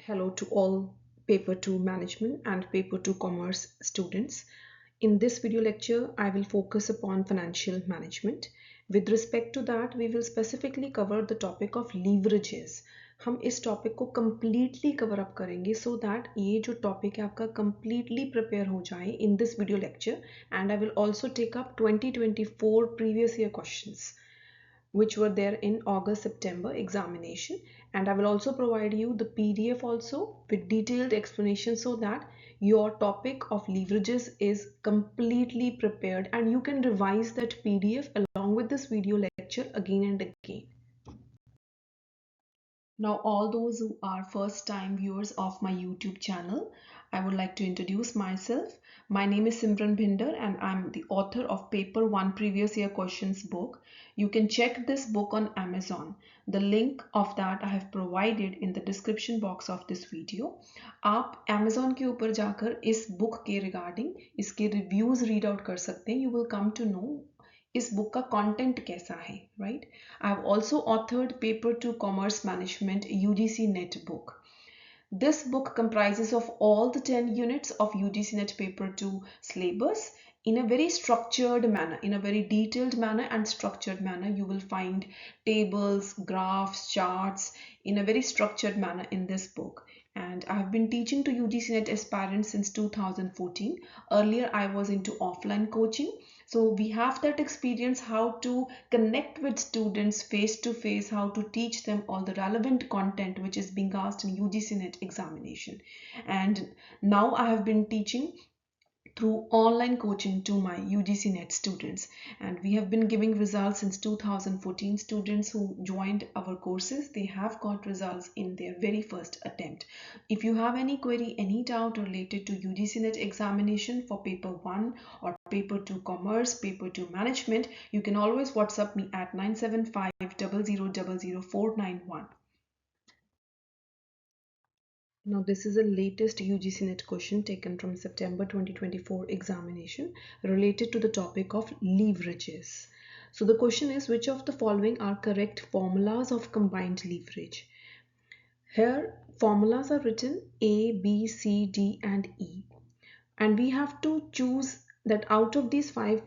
Hello to all Paper 2 Management and Paper 2 Commerce students. In this video lecture, I will focus upon financial management. With respect to that, we will specifically cover the topic of leverages. हम इस topic को completely cover up करेंगे so that ये जो topic है आपका completely prepare हो जाए in this video lecture, and I will also take up 2024 previous year questions which were there in August-September examination, and I will also provide you the PDF also with detailed explanation so that your topic of leverages is completely prepared and you can revise that PDF along with this video lecture again and again. Now, all those who are first time viewers of my YouTube channel, I would like to introduce myself. My name is Simran Bhinder and I'm the author of Paper 1 Previous Year Questions book. You can check this book on Amazon. The link of that I have provided in the description box of this video. आप Amazon के ऊपर जाकर इस book के regarding इसके reviews read out कर सकते हैं. You will come to know इस बुक का कंटेंट कैसा है, right? I have also authored paper 2 commerce management UGC-NET book. This book comprises of all the 10 units of UGC-NET paper 2 syllabus in a very structured manner, in a very detailed manner and structured manner. You will find tables, graphs, charts in a very structured manner in this book. And I have been teaching to UGC-NET aspirants since 2014. Earlier, I was into offline coaching. So we have that experience how to connect with students face to face, how to teach them all the relevant content which is being asked in UGC-NET examination. And now I have been teaching through online coaching to my UGC-NET students, and we have been giving results since 2014. Students who joined our courses, they have got results in their very first attempt. If you have any query, any doubt related to UGC-NET examination for paper 1 or paper 2 commerce, paper 2 management, you can always WhatsApp me at 97500000491. Now, this is the latest UGC-NET question taken from September 2024 examination related to the topic of leverages. So the question is, which of the following are correct formulas of combined leverage? Here, formulas are written A, B, C, D, and E. And we have to choose that out of these 5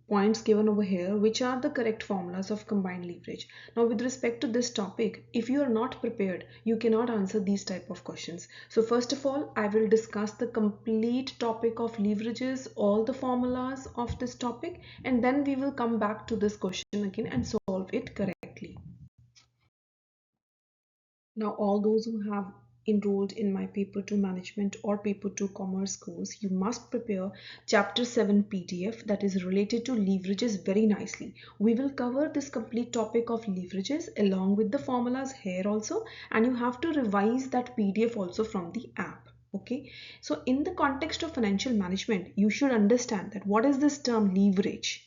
points given over here, which are the correct formulas of combined leverage. Now, with respect to this topic, if you are not prepared, you cannot answer these type of questions. So first of all, I will discuss the complete topic of leverages, all the formulas of this topic, and then we will come back to this question again and solve it correctly. Now, all those who have enrolled in my paper 2 management or paper 2 commerce course, you must prepare chapter 7 PDF that is related to leverages very nicely. We will cover this complete topic of leverages along with the formulas here also, and you have to revise that PDF also from the app. Okay, so in the context of financial management, you should understand that what is this term leverage?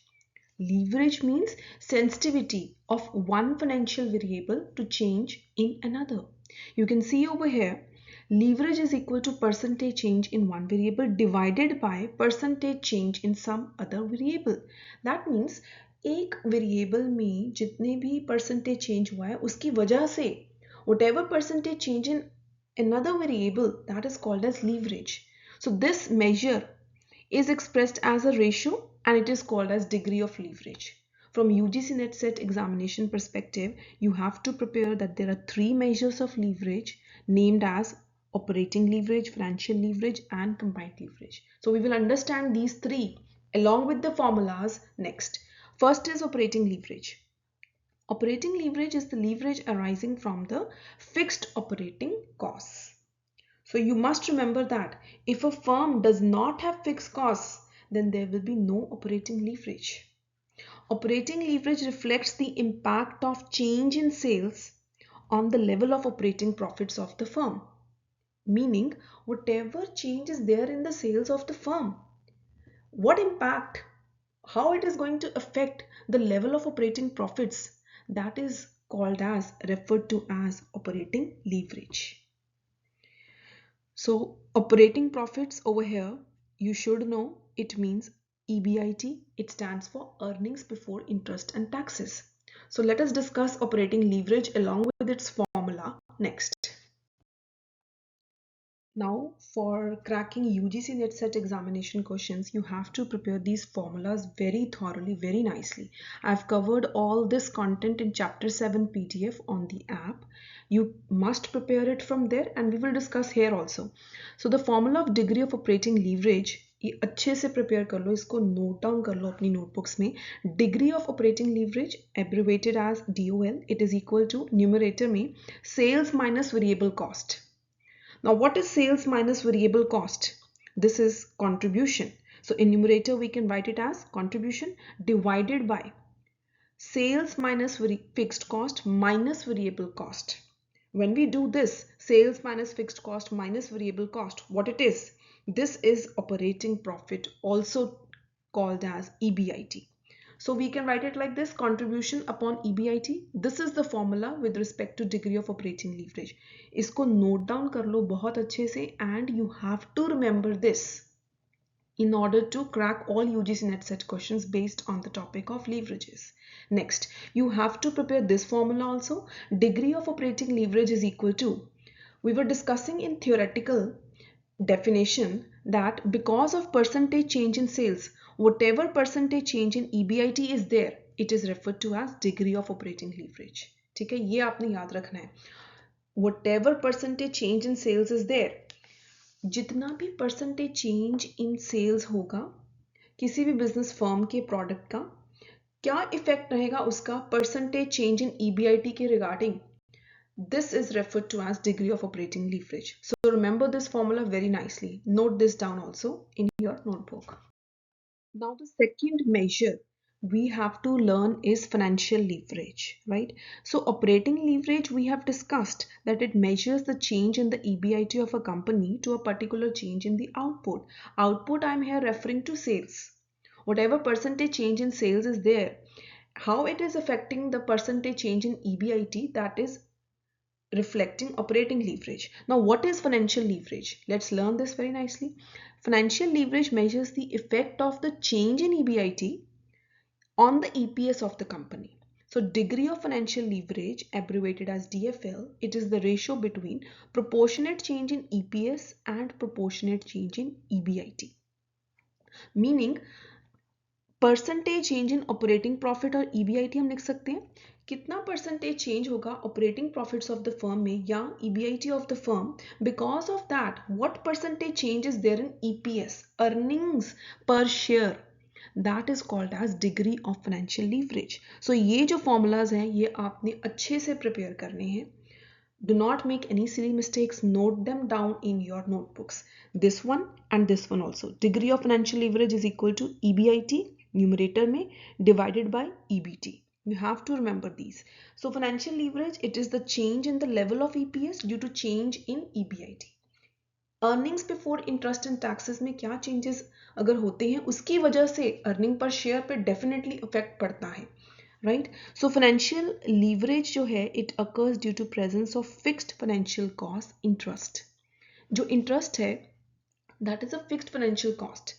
Leverage means sensitivity of one financial variable to change in another. You can see over here, leverage is equal to percentage change in one variable divided by percentage change in some other variable. That means एक variable में जितने भी percentage change हुआ है उसकी वजह से whatever percentage change in another variable, that is called as leverage. So this measure is expressed as a ratio and it is called as degree of leverage. From UGC-NET set examination perspective, you have to prepare that there are 3 measures of leverage named as operating leverage, financial leverage, and combined leverage. So we will understand these 3 along with the formulas next. First is operating leverage. Operating leverage is the leverage arising from the fixed operating costs. So you must remember that if a firm does not have fixed costs, then there will be no operating leverage. Operating leverage reflects the impact of change in sales on the level of operating profits of the firm. Meaning, whatever change is there in the sales of the firm, what impact, how it is going to affect the level of operating profits, that is referred to as operating leverage. So operating profits over here, you should know it means EBIT. It stands for earnings before interest and taxes. So let us discuss operating leverage along with its formula next. Now, for cracking UGC NET set examination questions, you have to prepare these formulas very thoroughly, very nicely. I've covered all this content in chapter 7 PDF on the app. You must prepare it from there, and we will discuss here also. So the formula of degree of operating leverage, ये अच्छे से prepare कर लो, इसको note down कर लो अपनी notebooks में. Degree of operating leverage abbreviated as DOL, it is equal to numerator में sales minus variable cost. Now, what is sales minus variable cost? This is contribution. So in numerator, we can write it as contribution divided by sales minus fixed cost minus variable cost. When we do this, sales minus fixed cost minus variable cost, what it is? This is operating profit, also called as EBIT. So we can write it like this: contribution upon EBIT. This is the formula with respect to degree of operating leverage. इसको note down कर लो बहुत अच्छे से, and you have to remember this in order to crack all UGC NET set questions based on the topic of leverages. Next, you have to prepare this formula also. Degree of operating leverage is equal to, we were discussing in theoretical definition that because of percentage change in sales, whatever percentage change in EBIT is there, it is referred to as degree of operating leverage. ठीक है, ये आपने याद रखना है. Whatever percentage change in sales is there, जितना भी percentage change in sales होगा किसी भी business firm के product का, क्या effect रहेगा उसका percentage change in EBIT के regarding, this is referred to as degree of operating leverage. So remember this formula very nicely. Note this down also in your notebook. Now the second measure we have to learn is financial leverage, right? So operating leverage, we have discussed that it measures the change in the EBIT of a company to a particular change in the output. Output, I'm here referring to sales. Whatever percentage change in sales is there, how it is affecting the percentage change in EBIT, that is reflecting operating leverage. Now, what is financial leverage? Let's learn this very nicely. Financial leverage measures the effect of the change in EBIT on the EPS of the company. So, degree of financial leverage, abbreviated as DFL, it is the ratio between proportionate change in EPS and proportionate change in EBIT. Meaning, percentage change in operating profit और EBIT हम लिख सकते हैं. कितना percentage change होगा operating profits of the firm में या EBIT of the firm, because of that what percentage change is there in EPS, earnings per share, that is called as degree of financial leverage. So ये जो formulas हैं ये आपने अच्छे से prepare करने हैं. Do not make any silly mistakes. Note them down in your notebooks. This one and this one also. Degree of financial leverage is equal to EBIT, numerator में, divided by EBT. You have to remember these. So financial leverage, it is the change in the level of EPS due to change in EBIT. Earnings before interest and taxes में क्या changes अगर होते हैं उसकी वजह से earning per share पे definitely effect पड़ता है. Right? So financial leverage जो है, it occurs due to presence of fixed financial cost, interest. जो interest है, that is a fixed financial cost.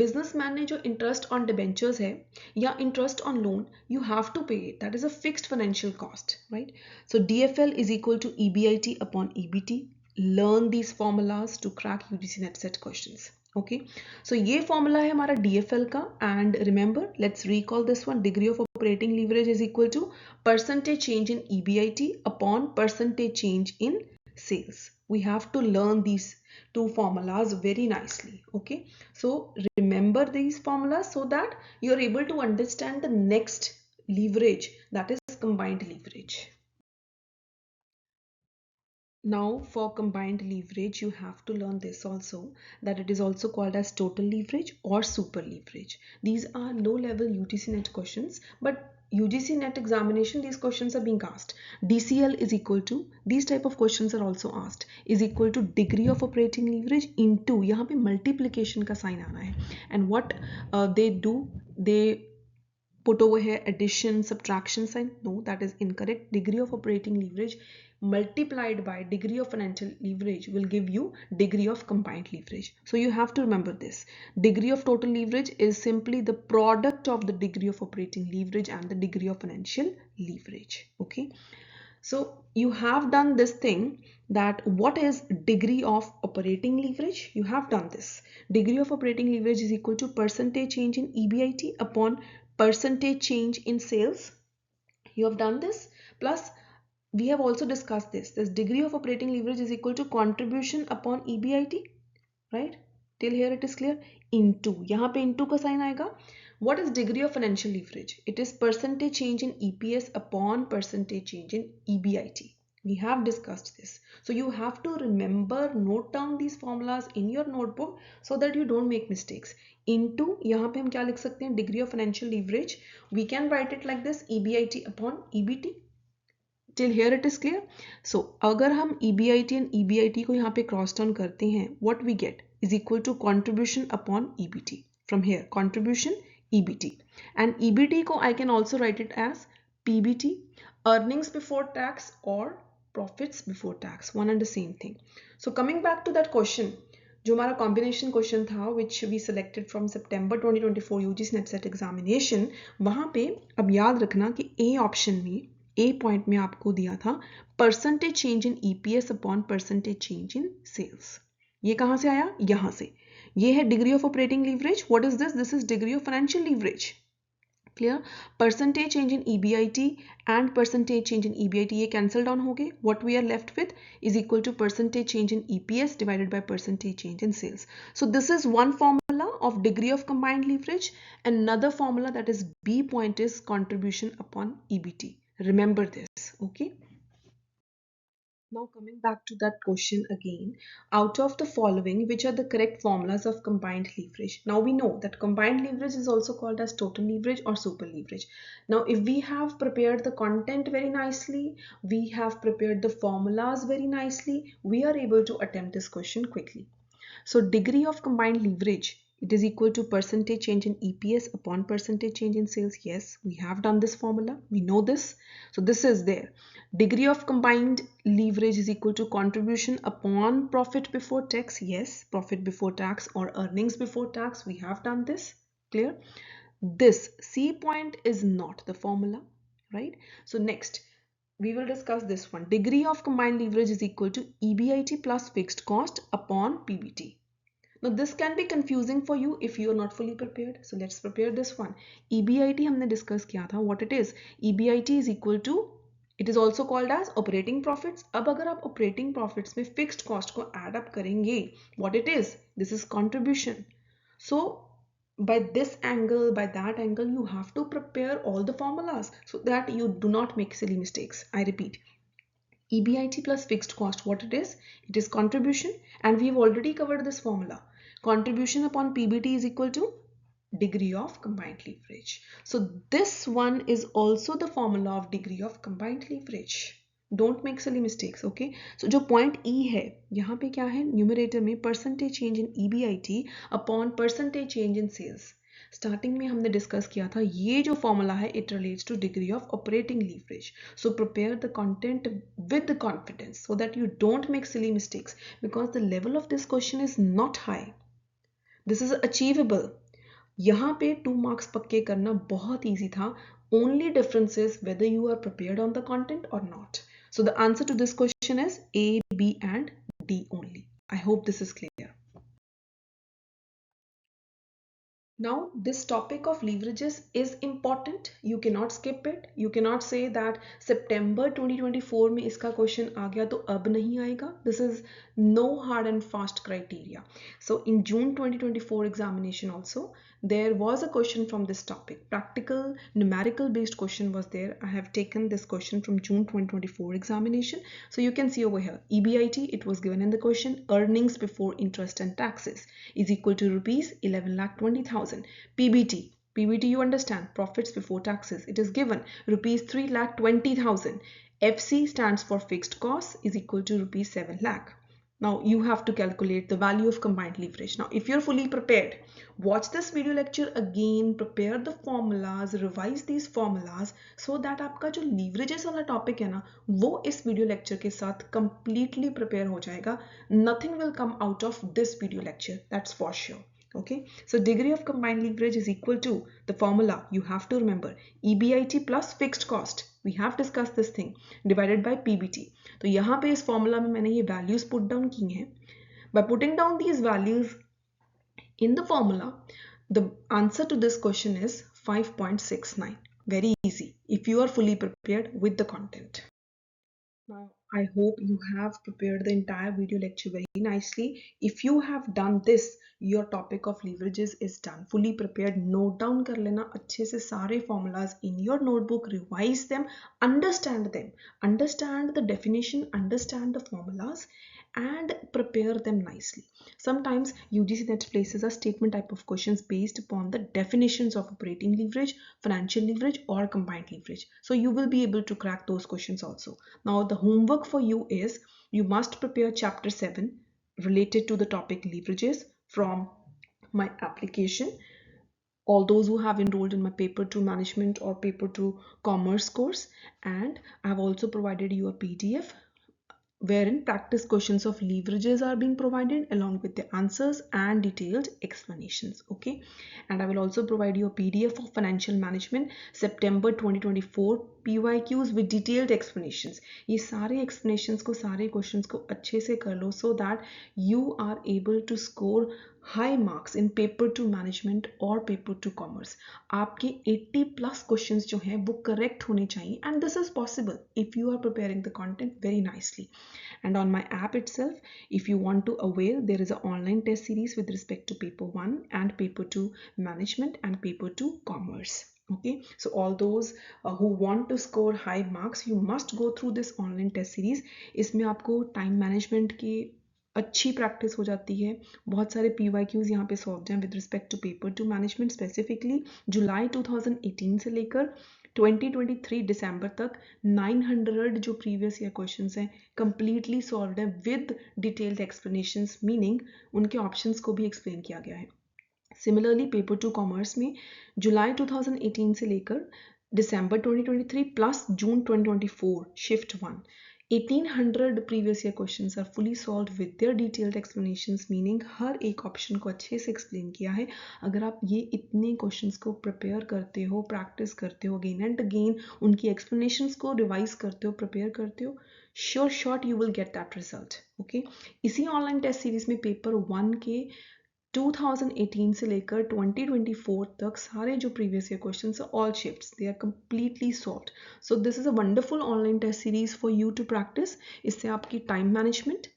Businessman ने जो interest on debentures है या interest on loan, you have to pay it. That is a fixed financial cost, right? So DFL is equal to EBIT upon EBT. Learn these formulas to crack UGC NET set questions. Okay, so ये formula है हमारा DFL का, and remember, let's recall this one. Degree of operating leverage is equal to percentage change in EBIT upon percentage change in sales. We have to learn these two formulas very nicely. Okay, so remember these formulas so that you're able to understand the next leverage, that is combined leverage. Now for combined leverage, you have to learn this also, that it is also called as total leverage or super leverage. These are low level UGC NET questions, but UGC NET examination, these questions are being asked. DCL is equal to, these type of questions are also asked, is equal to degree of operating leverage into, यहाँ पे multiplication का sign आना है. And what they do, they put over here addition, subtraction sign. No, that is incorrect. Degree of operating leverage multiplied by degree of financial leverage will give you degree of combined leverage. So you have to remember this. Degree of total leverage is simply the product of the degree of operating leverage and the degree of financial leverage. Okay. So you have done this thing, that what is degree of operating leverage? You have done this. Degree of operating leverage is equal to percentage change in EBIT upon percentage change in sales. You have done this. Plus we have also discussed this degree of operating leverage is equal to contribution upon EBIT, right? Till here it is clear. Into, यहाँ पे into का sign आएगा. What is degree of financial leverage? It is percentage change in EPS upon percentage change in EBIT. We have discussed this. So you have to remember, note down these formulas in your notebook so that you don't make mistakes. Into, यहाँ पे हम क्या लिख सकते हैं? Degree of financial leverage. We can write it like this: EBIT upon EBT. Till here it is clear. So अगर हम EBIT and EBIT को यहाँ पे क्रॉस डाउन करते हैं, what we get is equal to contribution upon EBT. From here, contribution EBT, and EBT को I can also write it as PBT, earnings before tax or profits before tax, one and the same thing. So coming back to that question, जो हमारा combination question था which we selected from September 2024 UGC NET SET examination, वहाँ पे अब याद रखना कि A option में, ए पॉइंट में आपको दिया था percentage change in EPS upon percentage change in sales. ये कहाँ से आया? यहाँ से. ये है degree of operating leverage. What is this? This is degree of financial leverage. Clear? Percentage change in EBIT and percentage change in EBIT ये cancel down हो गए. What we are left with is equal to percentage change in EPS divided by percentage change in sales. So this is one formula of degree of combined leverage. Another formula, that is B point, is contribution upon EBT. Remember this, okay? Now coming back to that question again, out of the following, which are the correct formulas of combined leverage? Now we know that combined leverage is also called as total leverage or super leverage. Now if we have prepared the content very nicely, we have prepared the formulas very nicely, we are able to attempt this question quickly. So degree of combined leverage, it is equal to percentage change in EPS upon percentage change in sales. Yes, we have done this formula. We know this. So this is there. Degree of combined leverage is equal to contribution upon profit before tax. Yes, profit before tax or earnings before tax. We have done this. Clear? This C point is not the formula, right? So next, we will discuss this one. Degree of combined leverage is equal to EBIT plus fixed cost upon PBT. Now this can be confusing for you if you are not fully prepared. So let's prepare this one. EBIT हमने discuss किया था. What it is? EBIT is equal to, it is also called as operating profits. अब अगर आप operating profits में fixed cost को add up करेंगे, what it is? This is contribution. So by this angle, by that angle, you have to prepare all the formulas so that you do not make silly mistakes. I repeat, EBIT plus fixed cost, what it is? It is contribution, and we've already covered this formula. Contribution upon PBT is equal to degree of combined leverage. So this one is also the formula of degree of combined leverage. Don't make silly mistakes, okay? So जो point E है, यहाँ पे क्या है? Numerator में percentage change in EBIT upon percentage change in sales. Starting में हमने discuss किया था, ये जो फॉर्मूला है it relates to degree of operating leverage. So prepare the content with confidence so that you don't make silly mistakes, because the level of this question is not high. This is achievable. यहाँ पे 2 marks पक्के करना बहुत easy था. Only difference is whether you are prepared on the content और not. So the answer to this question is A, B and D only. I hope this is clear. Now this topic of leverages is important. You cannot skip it. You cannot say that September 2024 में इसका question आ गया तो अब नहीं आएगा. This is no hard and fast criteria. So in June 2024 examination also there was a question from this topic. Practical numerical based question was there. I have taken this question from June 2024 examination. So you can see over here EBIT, it was given in the question, earnings before interest and taxes is equal to rupees 11,20,000. PBT you understand, profits before taxes, it is given rupees 3,20,000. FC stands for fixed costs is equal to rupees 7 lakh. Now you have to calculate the value of combined leverage. Now if you're fully prepared, watch this video lecture again, prepare the formulas, revise these formulas so that आपका जो leverages वाला topic है ना, वो इस video lecture के साथ completely prepare हो जाएगा. Nothing will come out of this video lecture, that's for sure. Okay, so degree of combined leverage is equal to the formula you have to remember, EBIT plus fixed cost. We have discussed this thing, divided by PBT. तो यहाँ पे इस formula में मैंने ये values put down की हैं. By putting down these values in the formula, the answer to this question is 5.69. Very easy if you are fully prepared with the content. Now, I hope you have prepared the entire video lecture very nicely. If you have done this, your topic of leverages is done. Fully prepared. Note down कर लेना अच्छे से सारे formulas in your notebook. Revise them. Understand them. Understand the definition. Understand the formulas. And prepare them nicely. Sometimes UGC-NET places a statement type of questions based upon the definitions of operating leverage, financial leverage, or combined leverage. So you will be able to crack those questions also. Now the homework for you is you must prepare chapter 7 related to the topic leverages from my application. All those who have enrolled in my paper 2 management or paper 2 commerce course, and I have also provided you a PDF wherein practice questions of leverages are being provided along with the answers and detailed explanations. Okay, and I will also provide you a PDF of financial management September 2024 PYQs with detailed explanations. ये सारे explanations को सारे questions को अच्छे से कर लो so that you are able to score high marks in paper 2 management or paper 2 commerce. आपके 80 plus questions जो हैं वो correct होने चाहिए, and this is possible if you are preparing the content very nicely. And on my app itself, if you want to avail, there is an online test series with respect to paper 1 and paper 2 management and paper 2 commerce. Okay, so all those who want to score high marks, you must go through this online test series. इसमें आपको time management की अच्छी practice हो जाती है. बहुत सारे PYQs यहाँ पे सॉल्व हैं with respect to paper 2 management. Specifically जुलाई 2018 से लेकर 2023 दिसंबर तक 900 जो प्रीवियस ईयर क्वेश्चंस हैं कंप्लीटली सॉल्व्ड हैं विद डिटेल्ड एक्सप्लेनेशंस, मीनिंग उनके ऑप्शंस को भी एक्सप्लेन किया गया है. सिमिलरली पेपर 2 कॉमर्स में जुलाई 2018 से लेकर दिसंबर 2023 plus June 2024 shift 1 1800 previous year questions are fully solved with their detailed explanations, meaning हर एक ऑप्शन को अच्छे से एक्सप्लेन किया है. अगर आप ये इतने क्वेश्चंस को प्रिपेयर करते हो, प्रैक्टिस करते हो अगेन एंड अगेन, उनकी एक्सप्लेनेशंस को रिवाइज करते हो, प्रिपेयर करते हो, sure shot you will get that result. Okay, इसी ऑनलाइन टेस्ट सीरीज में पेपर 1 के 2018 से लेकर 2024 तक सारे जो previous year questions all shifts they are completely solved. So this is a wonderful online test series for you to practice. इससे आपकी टाइम मैनेजमेंट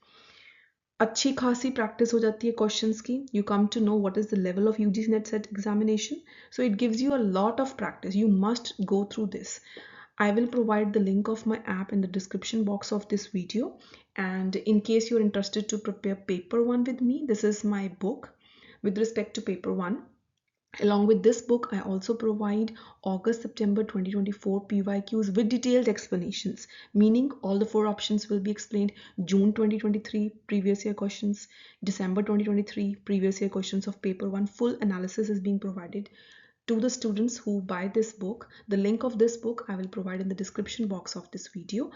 अच्छी खासी प्रैक्टिस हो जाती है क्वेश्चंस की. You come to know what is the level of UGC-NET SET examination. So it gives you a lot of practice. You must go through this. I will provide the link of my app in the description box of this video, and in case you're interested to prepare paper 1 with me, this is my book with respect to paper 1. Along with this book, I also provide August-September 2024 PYQs with detailed explanations, meaning all the 4 options will be explained. June 2023 previous year questions, December 2023 previous year questions of paper 1, full analysis is being provided to the students who buy this book. The link of this book I will provide in the description box of this video,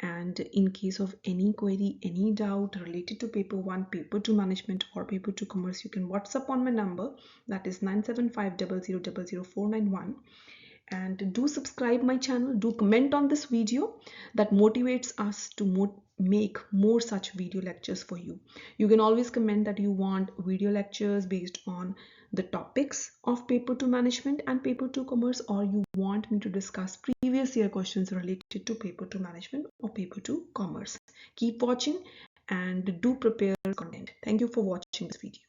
and in case of any query, any doubt related to paper 1, paper 2 management or paper 2 commerce, you can WhatsApp on my number, that is 975000491. And do subscribe my channel, do comment on this video, that motivates us to make more such video lectures for you. You can always comment that you want video lectures based on the topics of paper 2 management and paper 2 commerce, or you want me to discuss previous year questions related to paper 2 management or paper 2 commerce. Keep watching and do prepare content. Thank you for watching this video.